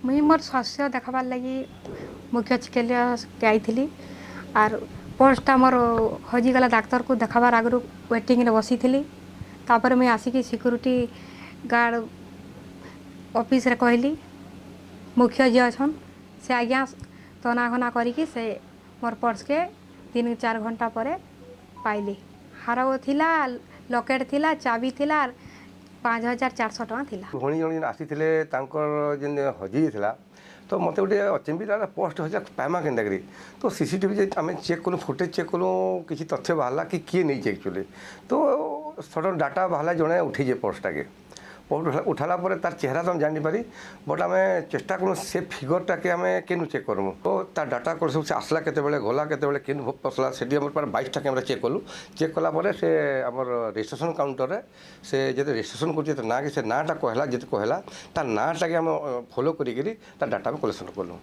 मुई मोर स्वास्थ्य देखबार लगी मुख्य चिकित्सालय के आईली आर पर्सटा मोर हजिगला डाक्तर को देखाबार आगु वेटिंग रे बसी थी तापर मुई आसिकी सिक्यूरीटी गार्ड ऑफिस रे कहली मुख्य जी अच्छन से आज्ञा तनाघना करिकी से मोर पर्स के 3-4 घंटा पर पाइली। हार थिला लकेट थिला चाबी थिला 5400 टଙ୍କା थिला। भणी जन आसी जेन हजी था तो मत गोटे अचंबी पोस्ट हजा पाइमा के तो सीसीटीवी आम चेक कलु फुटेज चेक कलु किसी तथ्य बाहर कि किए नहीं एक्चुअली तो सडन डाटा बाहर जड़े उठे पोस्टा के पोस्ट उठाला पर तार चेहरा तो जानीपारी बट आम चेष्टा करूँ से फिगरटा के आम केनु चेक करमु तो तार डाटा कर सब आसला केते गला केते केनु पसला से 22टा कैमेरा चेक कलु चेक कला से आमर रजिस्ट्रेशन काउंटर से जो रजिस्ट्रेशन कर ना कि से नाटा कहला जिते कहला तार नाटा के आम फॉलो करी तार डाटा में कलेक्शन कलु।